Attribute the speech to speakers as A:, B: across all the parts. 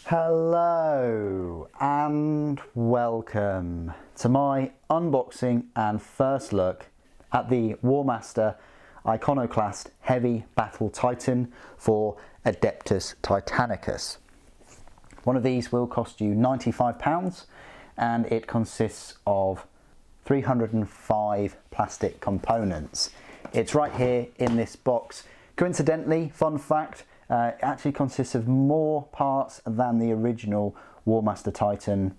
A: Hello and welcome to my unboxing and first look at the Warmaster Iconoclast Heavy Battle Titan for Adeptus Titanicus. One of these will cost you £95 and it consists of 305 plastic components. It's right here in this box. Coincidentally, fun fact, it actually consists of more parts than the original Warmaster Titan.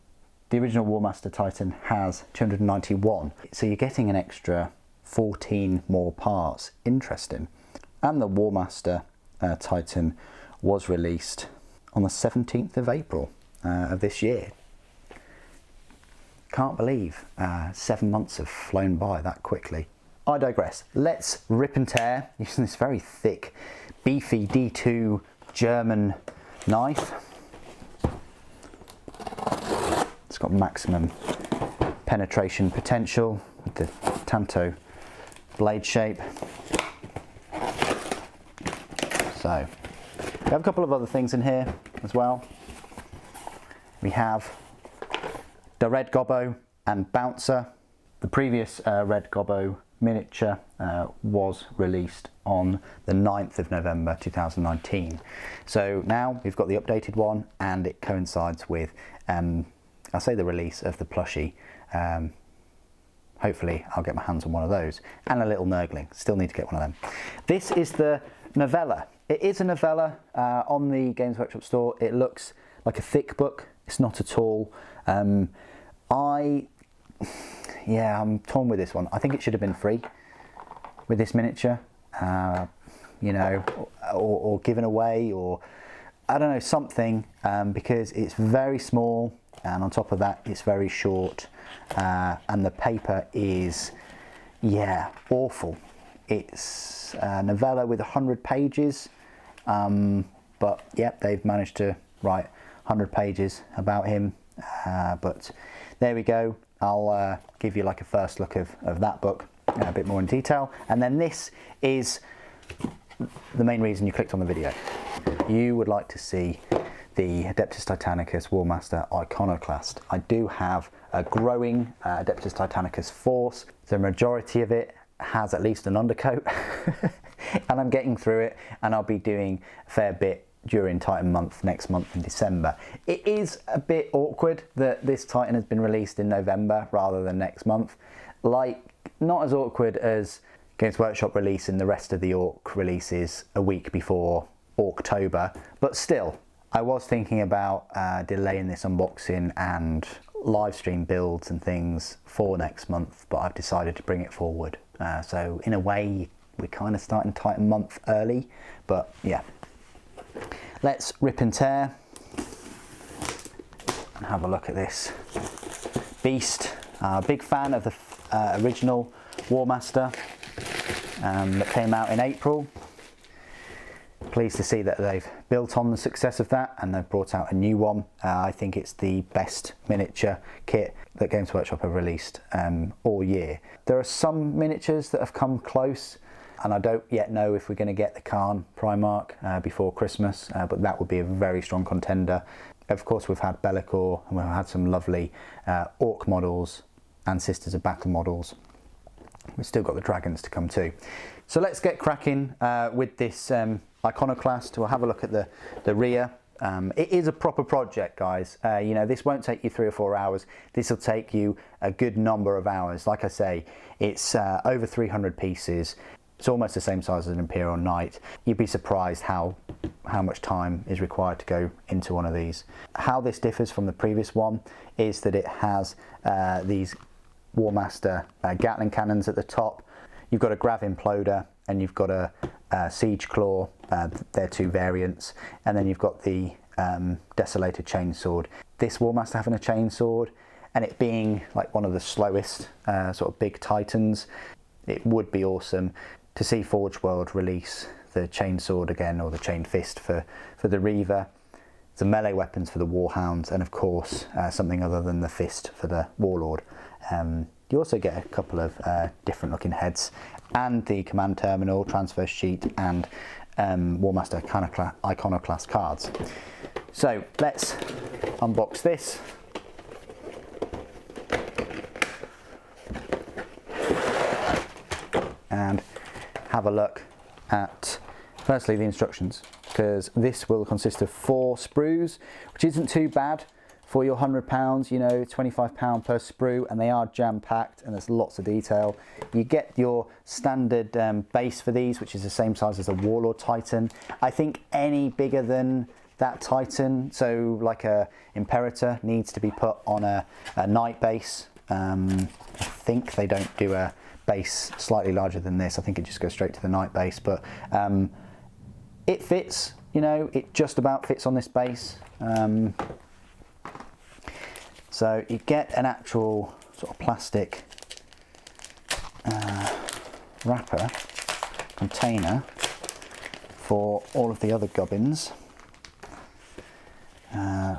A: The original Warmaster Titan has 291, so you're getting an extra 14 more parts. Interesting. And the Warmaster Titan was released on the 17th of April of this year. Can't believe 7 months have flown by that quickly. I digress. Let's rip and tear using this very thick, beefy D2 German knife. It's got maximum penetration potential with the Tanto blade shape. So, we have a couple of other things in here as well. We have the Red Gobbo and Bouncer. The previous Red Gobbo miniature was released on the 9th of November 2019. So now we've got the updated one and it coincides with, I'll say, the release of the plushie. Hopefully I'll get my hands on one of those. And a little Nurgling, still need to get one of them. This is the novella. It is a novella on the Games Workshop store. It looks like a thick book. It's not at all. Yeah, I'm torn with this one. I think it should have been free with this miniature, you know, or given away, or I don't know, something, because it's very small, and on top of that, it's very short, and the paper is, yeah, awful. It's a novella with 100 pages, but yep, they've managed to write 100 pages about him, but there we go. I'll give you like a first look of that book a bit more in detail. And then this is the main reason you clicked on the video. You would like to see the Adeptus Titanicus Warmaster Iconoclast. I do have a growing Adeptus Titanicus force. The majority of it has at least an undercoat and I'm getting through it, and I'll be doing a fair bit during Titan month next month in December. It is a bit awkward that this Titan has been released in November rather than next month. Like, not as awkward as Games Workshop releasing the rest of the Orc releases a week before October, but still, I was thinking about delaying this unboxing and live stream builds and things for next month, but I've decided to bring it forward. So in a way, we're kind of starting Titan month early, but yeah. Let's rip and tear and have a look at this beast. Big fan of the original Warmaster that came out in April. Pleased to see that they've built on the success of that and they've brought out a new one. I think it's the best miniature kit that Games Workshop have released all year. There are some miniatures that have come close, and I don't yet know if we're going to get the Khan Primarch before Christmas, but that would be a very strong contender. Of course, we've had Bellicor, and we've had some lovely Orc models and Sisters of Battle models. We've still got the dragons to come too. So let's get cracking with this Iconoclast. We'll have a look at the rear. It is a proper project, guys. You know, this won't take you 3 or 4 hours. This will take you a good number of hours. Like I say, it's over 300 pieces. It's almost the same size as an Imperial Knight. You'd be surprised how much time is required to go into one of these. How this differs from the previous one is that it has these Warmaster Gatling cannons at the top. You've got a Grav Imploder and you've got a Siege Claw. They're two variants. And then you've got the Desolated Chainsword. This Warmaster having a chainsword and it being like one of the slowest sort of big Titans, it would be awesome to see Forge World release the Chainsword again, or the Chain Fist for the Reaver, the melee weapons for the Warhounds, and of course something other than the Fist for the Warlord. You also get a couple of different looking heads, and the command terminal, transfer sheet, and Warmaster Iconoclast cards. So let's unbox this. And have a look at, firstly, the instructions, because this will consist of 4 sprues, which isn't too bad for your £100, you know, £25 per sprue, and they are jam-packed and there's lots of detail. You get your standard base for these, which is the same size as a Warlord Titan. I think any bigger than that Titan, so like a Imperator, needs to be put on a Knight base. I think they don't do a base slightly larger than this. I think it just goes straight to the Knight base, but it fits, you know, it just about fits on this base. So you get an actual sort of plastic wrapper container for all of the other gubbins.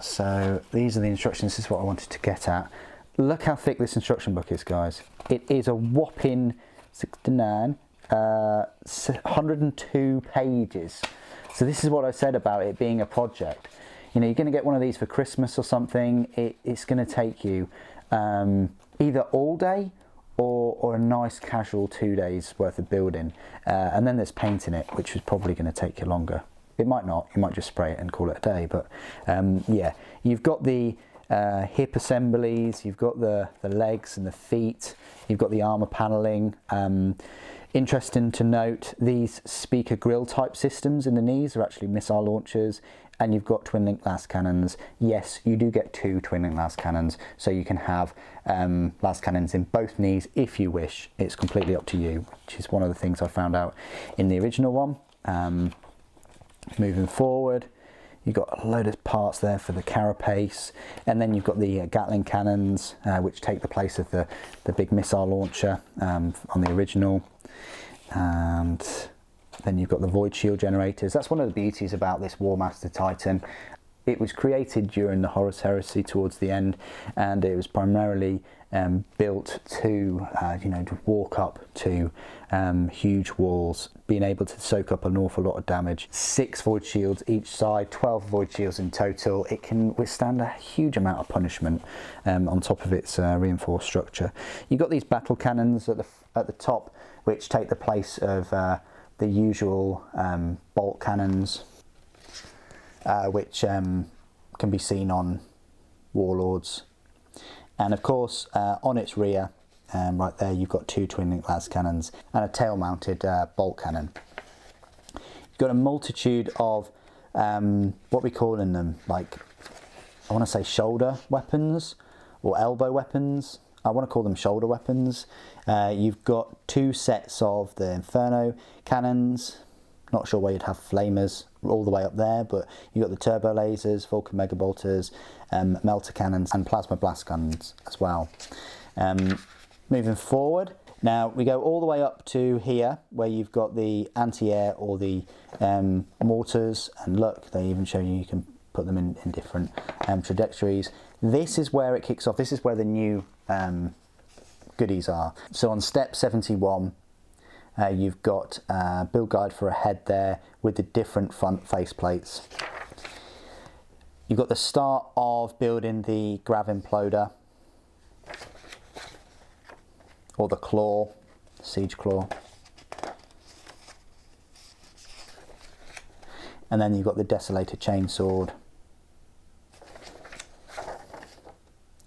A: So these are the instructions. This is what I wanted to get at. Look how thick this instruction book is, guys. It is a whopping 102 pages. So this is what I said about it being a project. You know, you're going to get one of these for Christmas or something. It's going to take you either all day or a nice casual 2 days worth of building. And then there's painting it, which is probably going to take you longer. It might not. You might just spray it and call it a day. But yeah, you've got the hip assemblies, you've got the legs and the feet, you've got the armor paneling. Interesting to note, these speaker grill type systems in the knees are actually missile launchers, and you've got twin link las cannons. Yes, you do get 2 twin link las cannons, so you can have las cannons in both knees if you wish. It's completely up to you, which is one of the things I found out in the original one. Moving forward, you've got a load of parts there for the carapace, and then you've got the Gatling cannons, which take the place of the big missile launcher on the original. And then you've got the void shield generators. That's one of the beauties about this Warmaster Titan. It was created during the Horus Heresy towards the end, and it was primarily built to, you know, to walk up to huge walls, being able to soak up an awful lot of damage. 6 void shields each side, 12 void shields in total. It can withstand a huge amount of punishment on top of its reinforced structure. You've got these battle cannons at the top, which take the place of the usual bolt cannons, which can be seen on Warlords. And of course, on its rear, right there, you've got 2 twin link las cannons and a tail mounted bolt cannon. You've got a multitude of what we call in them, like, I want to say shoulder weapons or elbow weapons. I want to call them shoulder weapons. You've got 2 sets of the Inferno cannons. Not sure where you'd have flamers all the way up there, but you've got the turbo lasers, Vulcan megabolters, melter cannons, and plasma blast guns as well. Moving forward, now we go all the way up to here, where you've got the anti-air or the mortars, and look, they even show you can put them in different trajectories. This is where it kicks off. This is where the new goodies are. So on step 71, you've got a build guide for a head there with the different front face plates. You've got the start of building the grav imploder, or the claw, siege claw. And then you've got the desolator chainsword.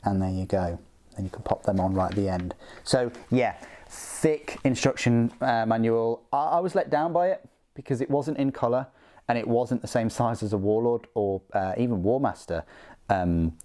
A: And there you go. And you can pop them on right at the end. So yeah, thick instruction manual. I was let down by it because it wasn't in colour and it wasn't the same size as a Warlord or even Warmaster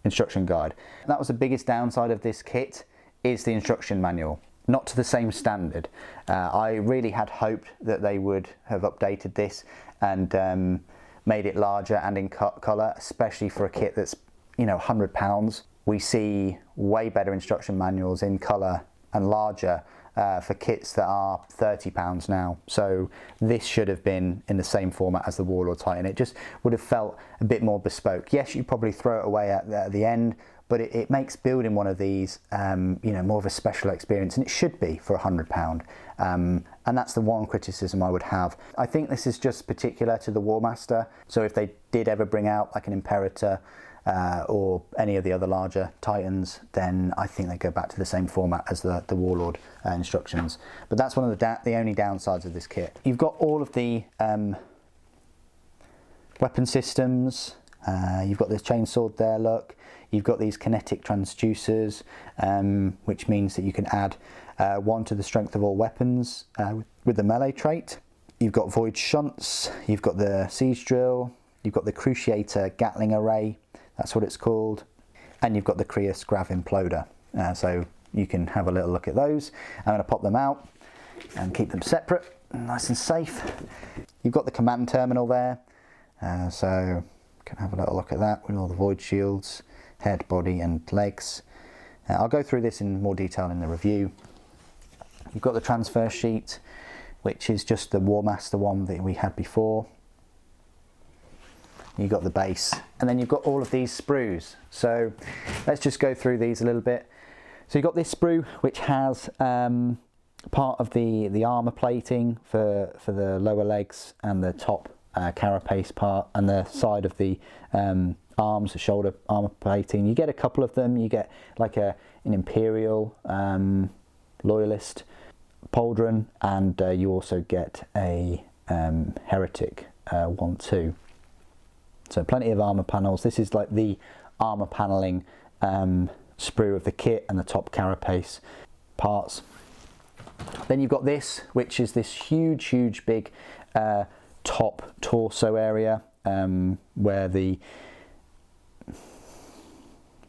A: instruction guide. That was the biggest downside of this kit, is the instruction manual. Not to the same standard. I really had hoped that they would have updated this and made it larger and in colour, especially for a kit that's, you know, £100. We see way better instruction manuals in colour and larger for kits that are £30 now. So this should have been in the same format as the Warlord Titan. It just would have felt a bit more bespoke. Yes, you probably throw it away at the end, but it makes building one of these, you know, more of a special experience, and it should be for £100. And that's the one criticism I would have. I think this is just particular to the Warmaster. So if they did ever bring out like an Imperator or any of the other larger Titans, then I think they go back to the same format as the Warlord instructions. But that's one of the only downsides of this kit. You've got all of the weapon systems. You've got this chainsword there, look. You've got these kinetic transducers, which means that you can add 1 to the strength of all weapons with the melee trait. You've got void shunts, you've got the siege drill, you've got the cruciator gatling array, that's what it's called, and you've got the Creus grav imploder. So you can have a little look at those. I'm going to pop them out and keep them separate, nice and safe. You've got the command terminal there, so you can have a little look at that with all the void shields, head, body and legs. I'll go through this in more detail in the review. You've got the transfer sheet, which is just the Warmaster one that we had before. You've got the base, and then you've got all of these sprues. So let's just go through these a little bit. So you've got this sprue, which has part of the armour plating for the lower legs and the top carapace part, and the side of the arms, the shoulder armour plating. You get a couple of them. You get like an Imperial, Loyalist, Pauldron, and you also get a Heretic 1-2. So plenty of armour panels. This is like the armour panelling sprue of the kit and the top carapace parts. Then you've got this, which is this huge big top torso area where the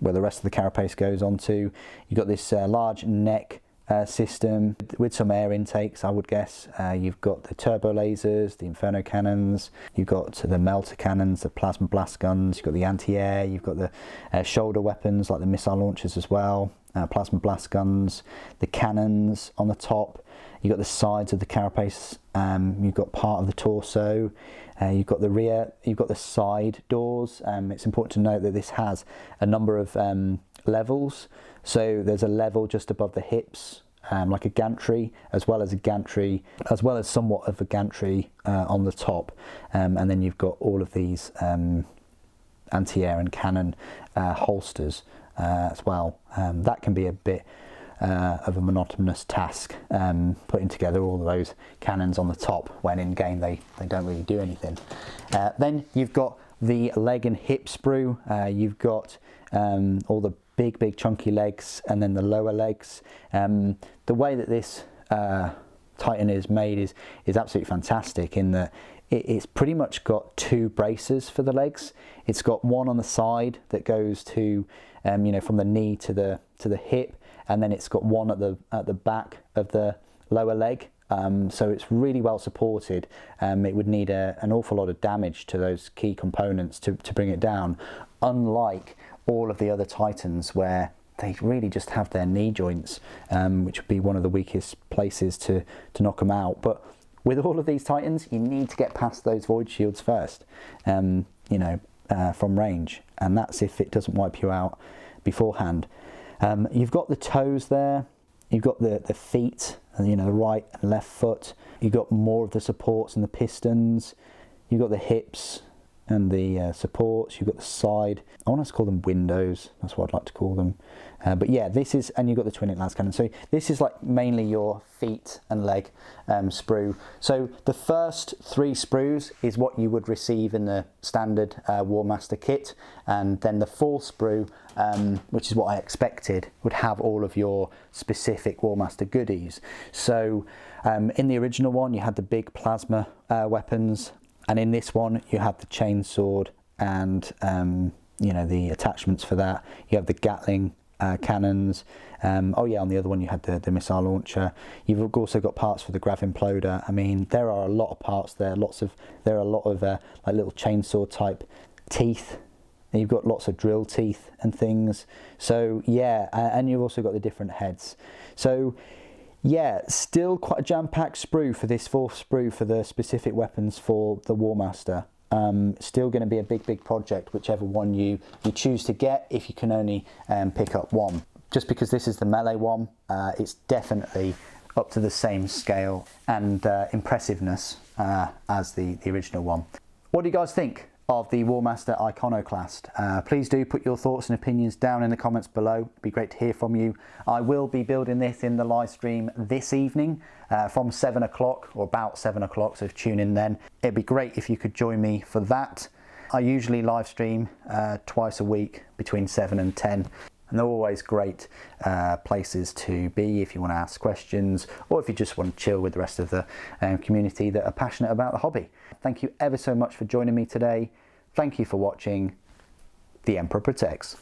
A: rest of the carapace goes onto. You've got this large neck system with some air intakes, I would guess. You've got the turbo lasers, the inferno cannons, you've got the melter cannons, the plasma blast guns, you've got the anti-air, you've got the shoulder weapons like the missile launchers as well, plasma blast guns, the cannons on the top. You've got the sides of the carapace, you've got part of the torso, you've got the rear, you've got the side doors. It's important to note that this has a number of levels. So there's a level just above the hips, like a gantry, as well as somewhat of a gantry on the top. And then you've got all of these anti-air and cannon holsters as well. That can be a bit of a monotonous task, putting together all of those cannons on the top when in game they don't really do anything. Then you've got the leg and hip sprue. You've got all the big chunky legs, and then the lower legs. The way that this Titan is made is absolutely fantastic in that it's pretty much got 2 braces for the legs. It's got one on the side that goes to you know, from the knee to the hip, and then it's got one at the back of the lower leg. So it's really well supported. It would need an awful lot of damage to those key components to bring it down, unlike all of the other Titans where they really just have their knee joints, which would be one of the weakest places to knock them out. But with all of these Titans, you need to get past those void shields first, you know, from range, and that's if it doesn't wipe you out beforehand. You've got the toes there, you've got the feet, you know, the right and left foot. You've got more of the supports and the pistons. You've got the hips and the supports. You've got the side. I want to call them windows. That's what I'd like to call them. But yeah, this is, and you've got the twin lance cannon. So this is like mainly your feet and leg sprue. So the first 3 sprues is what you would receive in the standard Warmaster kit, and then the 4th sprue, which is what I expected, would have all of your specific Warmaster goodies. So in the original one, you had the big plasma weapons. And in this one, you have the chainsword and you know, the attachments for that. You have the Gatling cannons. Oh yeah, on the other one you had the missile launcher. You've also got parts for the grav imploder. I mean, there are a lot of parts there. There are a lot of like little chainsaw type teeth. And you've got lots of drill teeth and things. So yeah, and you've also got the different heads. So Yeah, still quite a jam-packed sprue for this 4th sprue for the specific weapons for the Warmaster. Still going to be a big project, whichever one you choose to get, if you can only pick up one. Just because this is the melee one, it's definitely up to the same scale and impressiveness as the original one. What do you guys think of the Warmaster Iconoclast? Please do put your thoughts and opinions down in the comments below. It'd be great to hear from you. I will be building this in the live stream this evening from 7 o'clock, or about 7 o'clock, so tune in then. It'd be great if you could join me for that. I usually live stream twice a week between 7 and 10. And they're always great places to be if you want to ask questions, or if you just want to chill with the rest of the community that are passionate about the hobby. Thank you ever so much for joining me today. Thank you for watching. The Emperor Protects.